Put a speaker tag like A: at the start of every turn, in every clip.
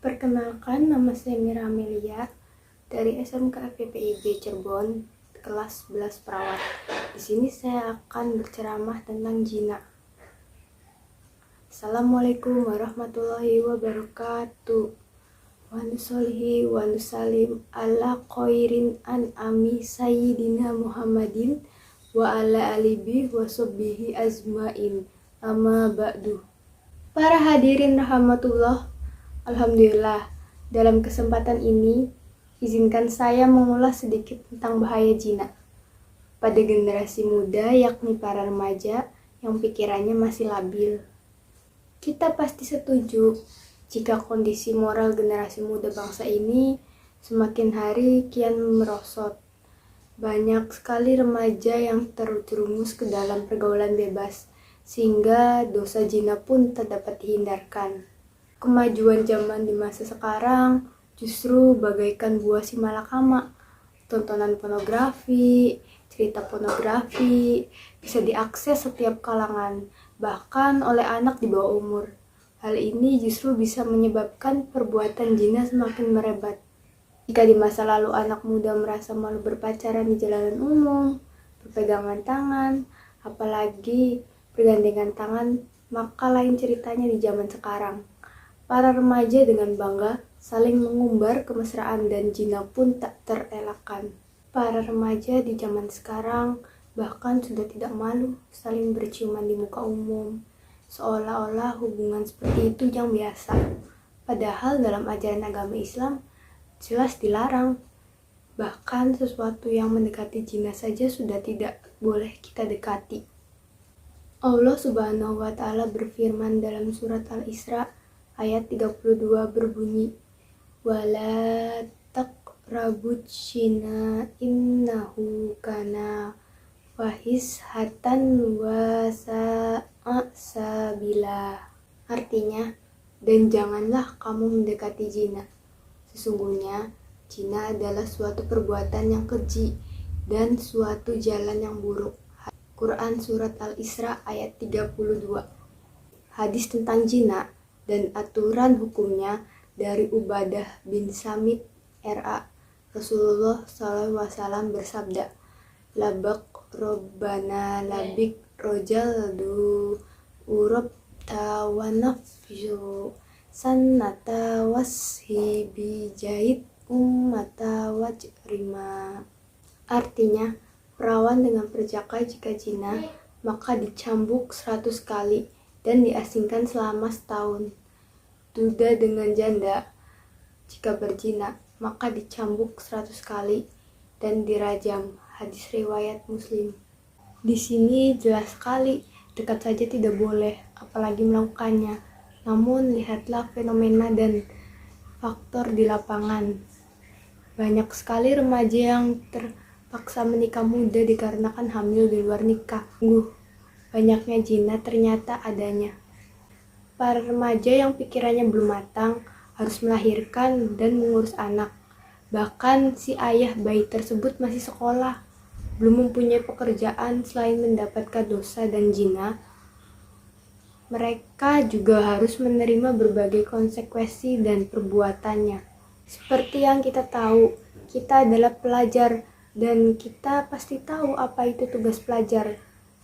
A: Perkenalkan, nama saya Mira Amelia dari SMK FPPIB Cirebon, kelas 11 perawat. Di sini saya akan berceramah tentang jina. Assalamualaikum warahmatullahi wabarakatuh. Wa nusolli wa nusalim ala khairin an'ami sayyidina Muhammadin wa ala alihi wa sahbihi azmain. Amma ba'du. Para hadirin rahmatullah, alhamdulillah, dalam kesempatan ini, izinkan saya mengulas sedikit tentang bahaya jina pada generasi muda, yakni para remaja yang pikirannya masih labil. Kita pasti setuju jika kondisi moral generasi muda bangsa ini semakin hari kian merosot. Banyak sekali remaja yang terjerumus ke dalam pergaulan bebas, sehingga dosa zina pun tak dapat dihindarkan. Kemajuan zaman di masa sekarang justru bagaikan buah si malakama. Tontonan pornografi, cerita pornografi bisa diakses setiap kalangan, bahkan oleh anak di bawah umur. Hal ini justru bisa menyebabkan perbuatan zina semakin merebak. Jika di masa lalu anak muda merasa malu berpacaran di jalanan umum, berpegangan tangan, apalagi bergandengan tangan, maka lain ceritanya di zaman sekarang. Para remaja dengan bangga saling mengumbar kemesraan dan zina pun tak terelakkan. Para remaja di zaman sekarang bahkan sudah tidak malu saling berciuman di muka umum, seolah-olah hubungan seperti itu yang biasa. Padahal dalam ajaran agama Islam jelas dilarang. Bahkan sesuatu yang mendekati zina saja sudah tidak boleh kita dekati. Allah Subhanahu wa Ta'ala berfirman dalam surat Al-Isra ayat 32 berbunyi, "Wala taqrabuz zina innahu kana fahishatan wa sa'a sabila." Artinya, dan janganlah kamu mendekati zina. Sesungguhnya, zina adalah suatu perbuatan yang keji dan suatu jalan yang buruk. Quran Surat Al-Isra ayat 32. Hadis tentang zina dan aturan hukumnya dari Ubadah bin Samit R.A. Rasulullah SAW bersabda, "Labak robbana labik rojaldu urab tawanafju sannata washi bijait ummata wajrima." Artinya, perawan dengan perjaka jika zina, maka dicambuk 100 kali dan diasingkan selama setahun. Duda dengan janda, jika berzina, maka dicambuk 100 kali dan dirajam. Hadis riwayat Muslim. Di sini jelas sekali, dekat saja tidak boleh, apalagi melakukannya. Namun lihatlah fenomena dan faktor di lapangan. Banyak sekali remaja yang terpaksa menikah muda dikarenakan hamil di luar nikah. Banyaknya zina ternyata adanya. Para remaja yang pikirannya belum matang harus melahirkan dan mengurus anak. Bahkan si ayah bayi tersebut masih sekolah, belum mempunyai pekerjaan selain mendapatkan dosa dan zina. Mereka juga harus menerima berbagai konsekuensi dan perbuatannya. Seperti yang kita tahu, kita adalah pelajar dan kita pasti tahu apa itu tugas pelajar.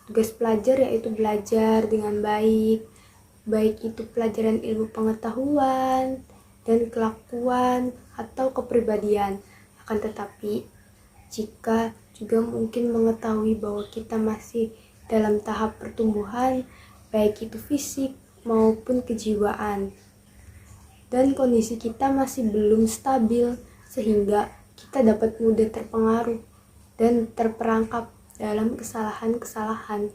A: Tugas pelajar yaitu belajar dengan baik itu pelajaran ilmu pengetahuan dan kelakuan atau kepribadian. Akan tetapi, jika juga mungkin mengetahui bahwa kita masih dalam tahap pertumbuhan, baik itu fisik maupun kejiwaan, dan kondisi kita masih belum stabil, sehingga kita dapat mudah terpengaruh dan terperangkap dalam kesalahan-kesalahan.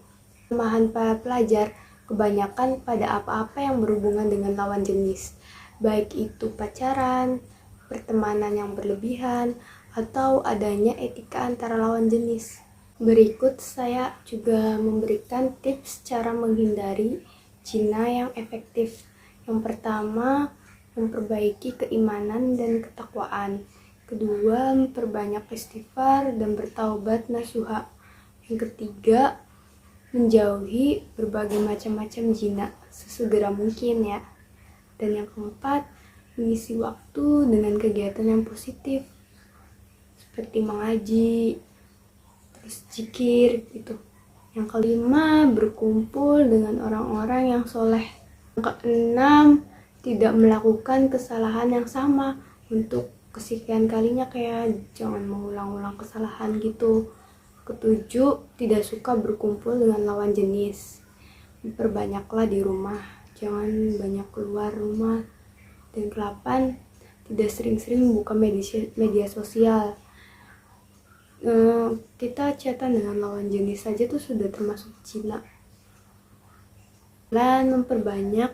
A: Kelemahan para pelajar kebanyakan pada apa-apa yang berhubungan dengan lawan jenis, baik itu pacaran, pertemanan yang berlebihan, atau adanya etika antara lawan jenis. Berikut saya juga memberikan tips cara menghindari zina yang efektif. Yang pertama, memperbaiki keimanan dan ketakwaan. Kedua, memperbanyak istighfar dan bertaubat nasuha. Yang ketiga, menjauhi berbagai macam-macam zina sesegera mungkin ya. Dan yang keempat, mengisi waktu dengan kegiatan yang positif seperti mengaji, terus zikir gitu. Yang kelima, berkumpul dengan orang-orang yang soleh. Yang keenam, tidak melakukan kesalahan yang sama untuk kesekian kalinya, kayak jangan mengulang-ulang kesalahan gitu. Ketujuh, tidak suka berkumpul dengan lawan jenis. Perbanyaklah di rumah, jangan banyak keluar rumah. Dan ke-8, tidak sering-sering buka media sosial. Kita chatan dengan lawan jenis saja tuh sudah termasuk zina. Dan memperbanyak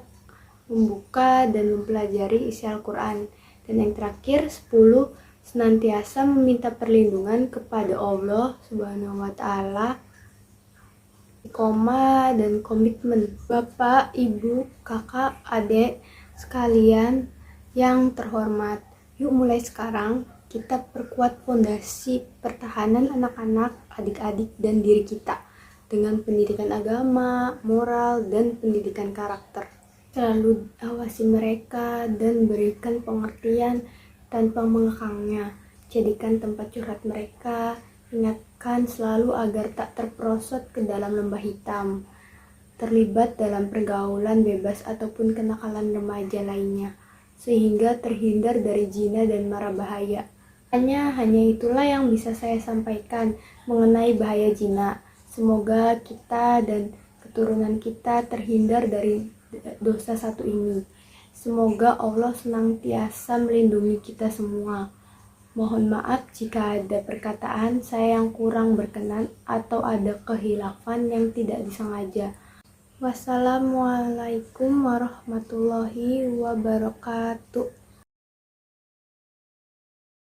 A: membuka dan mempelajari isi Al-Quran. Dan yang terakhir, 10, senantiasa meminta perlindungan kepada Allah Subhanahu wa Ta'ala, koma dan komitmen. Bapak, Ibu, Kakak, Adik sekalian yang terhormat, yuk mulai sekarang kita perkuat fondasi pertahanan anak-anak, adik-adik, dan diri kita dengan pendidikan agama, moral, dan pendidikan karakter. Selalu awasi mereka dan berikan pengertian tanpa mengekangnya. Jadikan tempat curhat mereka. Ingatkan selalu agar tak terperosot ke dalam lembah hitam, terlibat dalam pergaulan bebas ataupun kenakalan remaja lainnya, sehingga terhindar dari zina dan mara bahaya. Hanya itulah yang bisa saya sampaikan mengenai bahaya zina. Semoga kita dan keturunan kita terhindar dari dosa satu ini. Semoga Allah senantiasa melindungi kita semua. Mohon maaf jika ada perkataan saya yang kurang berkenan atau ada kehilafan yang tidak disengaja. Wassalamualaikum warahmatullahi wabarakatuh.